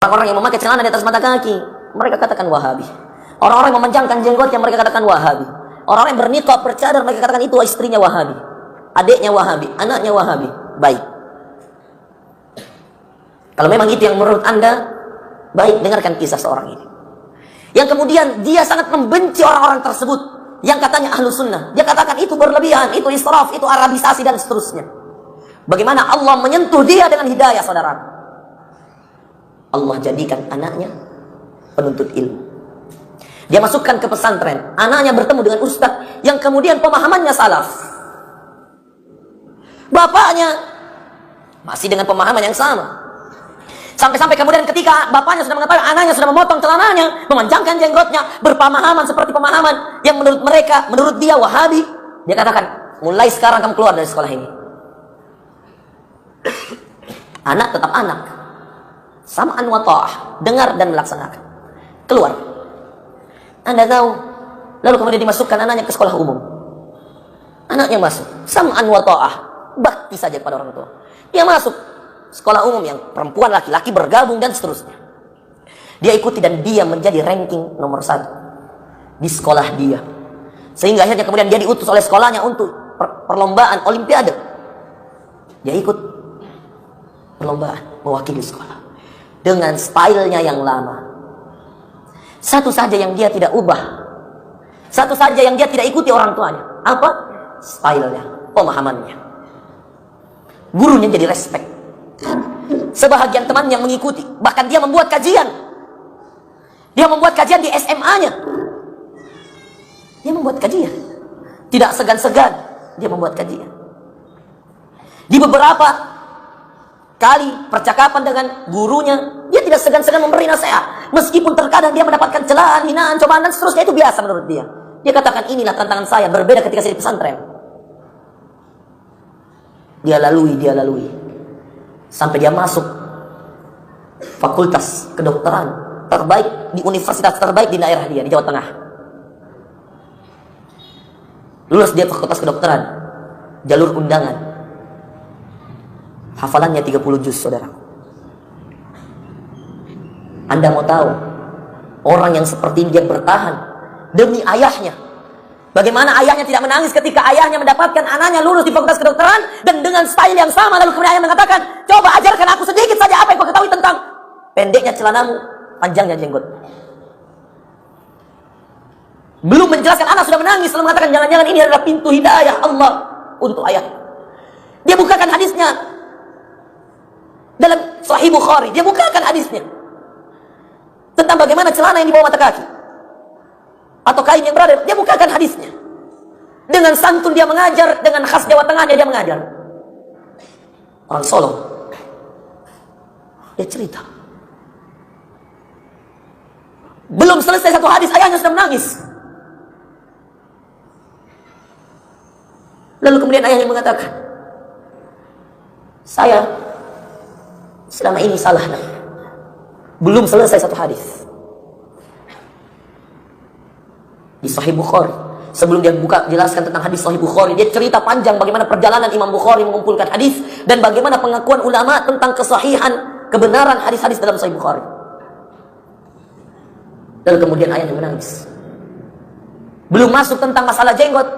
Orang-orang yang memakai celana di atas mata kaki, mereka katakan Wahabi. Orang-orang yang memanjangkan jenggotnya, mereka katakan Wahabi. Orang-orang yang berniqab, bercadar, mereka katakan itu istrinya Wahabi, adiknya Wahabi, anaknya Wahabi. Baik. Kalau memang itu yang menurut Anda, baik, dengarkan kisah seorang ini. Yang kemudian dia sangat membenci orang-orang tersebut yang katanya ahlu sunnah. Dia katakan itu berlebihan, itu israf, itu arabisasi dan seterusnya. Bagaimana Allah menyentuh dia dengan hidayah, saudara? Allah jadikan anaknya penuntut ilmu. Dia masukkan ke pesantren. Anaknya bertemu dengan ustaz yang kemudian pemahamannya salaf. Bapaknya masih dengan pemahaman yang sama. Sampai-sampai kemudian ketika bapaknya sudah mengetahui anaknya sudah memotong celananya, memanjangkan jenggotnya, berpemahaman seperti pemahaman yang menurut mereka, menurut dia Wahabi, dia katakan, mulai sekarang kamu keluar dari sekolah ini. Anak tetap anak, sam'an wa ta'ah, dengar dan melaksanakan. Keluar. Anda tahu, lalu kemudian dimasukkan anaknya ke sekolah umum. Anaknya masuk, sam'an wa ta'ah, bakti saja kepada orang tua. Dia masuk sekolah umum yang perempuan laki-laki bergabung dan seterusnya. Dia ikuti dan dia menjadi ranking nomor 1 di sekolah dia. Sehingga akhirnya kemudian dia diutus oleh sekolahnya untuk perlombaan olimpiade. Dia ikut perlombaan mewakili sekolah dengan stylenya yang lama. Satu saja yang dia tidak ubah, satu saja yang dia tidak ikuti orang tuanya. Apa? Stylenya, pemahamannya. Gurunya jadi respect. Sebahagian teman yang mengikuti, bahkan dia membuat kajian. Dia membuat kajian di SMA-nya. Dia membuat kajian, tidak segan-segan dia membuat kajian. Di beberapa kali percakapan dengan gurunya, dia tidak segan-segan memberi nasihat. Meskipun terkadang dia mendapatkan celaan, hinaan, cobaan dan seterusnya, itu biasa menurut dia. Dia katakan, inilah tantangan saya, berbeda ketika saya di pesantren. Dia lalui sampai dia masuk fakultas kedokteran terbaik di universitas terbaik di daerah dia, di Jawa Tengah. Lulus dia fakultas kedokteran, jalur undangan. Hafalannya 30 juz, saudara. Anda mau tahu, orang yang seperti ini dia bertahan demi ayahnya. Bagaimana ayahnya tidak menangis ketika ayahnya mendapatkan anaknya lulus di fakultas kedokteran dan dengan style yang sama, lalu kemudian ayah mengatakan, coba ajarkan aku sedikit saja apa yang kau ketahui tentang pendeknya celanamu, panjangnya jenggot. Belum menjelaskan, anak sudah menangis, lalu mengatakan, jangan-jangan ini adalah pintu hidayah Allah untuk ayah. Dia bukakan hadisnya dalam Sahih Bukhari, dia bukakan hadisnya tentang bagaimana celana yang di bawah mata kaki atau kain yang berada, dia bukakan hadisnya. Dengan santun dia mengajar, dengan khas Jawa Tengahnya dia mengajar. Orang Solo, dia cerita. Belum selesai satu hadis, ayahnya sudah menangis. Lalu kemudian ayahnya mengatakan, saya selama ini salah. Belum selesai satu hadis di Sahih Bukhari. Sebelum dia buka jelaskan tentang hadis Sahih Bukhari, dia cerita panjang bagaimana perjalanan Imam Bukhari mengumpulkan hadis dan bagaimana pengakuan ulama tentang kesahihan, kebenaran hadis-hadis dalam Sahih Bukhari. Dan kemudian ayahnya menangis. Belum masuk tentang masalah jenggot,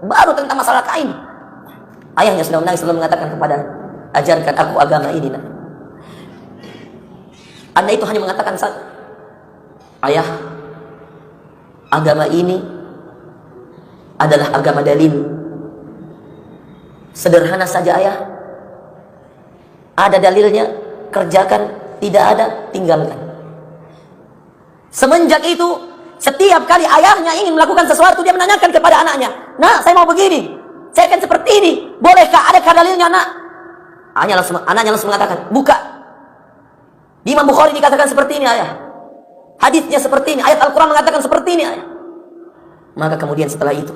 baru tentang masalah kain. Ayahnya sudah menangis lalu mengatakan kepada, ajarkan aku agama ini. Anda itu hanya mengatakan, ayah, agama ini adalah agama dalil. Sederhana saja ayah. Ada dalilnya, kerjakan. Tidak ada, tinggalkan. Semenjak itu, setiap kali ayahnya ingin melakukan sesuatu, dia menanyakan kepada anaknya, nak, saya mau begini, saya akan seperti ini, bolehkah, adakah dalilnya, nak? Anaknya langsung mengatakan, buka. Di Imam Bukhari dikatakan seperti ini, ayah. Hadisnya seperti ini, ayat Al-Quran mengatakan seperti ini, ayah. Maka kemudian setelah itu,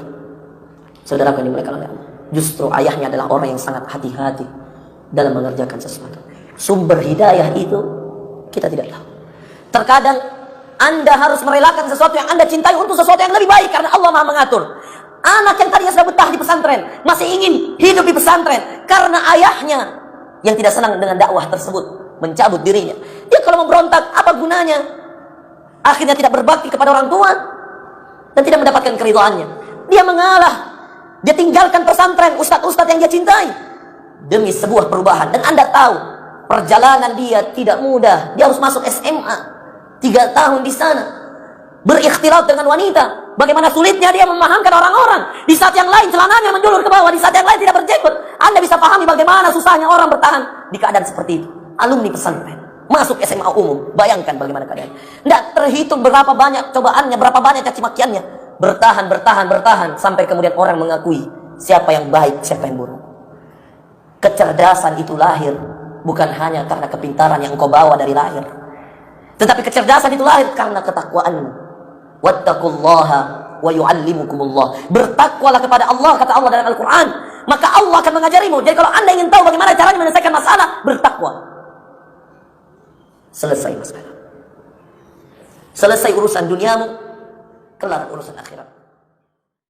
saudara yang dimuliakan oleh Allah, justru ayahnya adalah orang yang sangat hati-hati dalam mengerjakan sesuatu. Sumber hidayah itu kita tidak tahu. Terkadang Anda harus merelakan sesuatu yang Anda cintai untuk sesuatu yang lebih baik, karena Allah Maha mengatur. Anak yang tadinya sudah betah di pesantren masih ingin hidup di pesantren karena ayahnya yang tidak senang dengan dakwah tersebut mencabut dirinya. Dia kalau memberontak, apa gunanya? Akhirnya tidak berbakti kepada orang tua dan tidak mendapatkan keridhaannya. Dia mengalah. Dia tinggalkan pesantren, ustadz-ustadz yang dia cintai demi sebuah perubahan. Dan Anda tahu, perjalanan dia tidak mudah. Dia harus masuk SMA 3 tahun di sana, berikhtilat dengan wanita. Bagaimana sulitnya dia memahamkan orang-orang. Di saat yang lain celananya menjulur ke bawah, di saat yang lain tidak berjenggot. Anda bisa pahami bagaimana susahnya orang bertahan di keadaan seperti itu. Alumni pesantren masuk SMA umum, bayangkan bagaimana keadaan. Tidak terhitung berapa banyak cobaannya, berapa banyak caci makiannya. Bertahan sampai kemudian orang mengakui siapa yang baik, siapa yang buruk. Kecerdasan itu lahir bukan hanya karena kepintaran yang engkau bawa dari lahir, tetapi kecerdasan itu lahir karena ketakwaanmu. Wattaqullaha wa yu'allimukumullah. Bertakwalah kepada Allah, kata Allah dalam Al-Quran, maka Allah akan mengajarimu. Jadi kalau Anda ingin tahu bagaimana caranya menyelesaikan masalah, bertakwa. Selesai masalah. Selesai urusan duniamu, kelar urusan akhirat.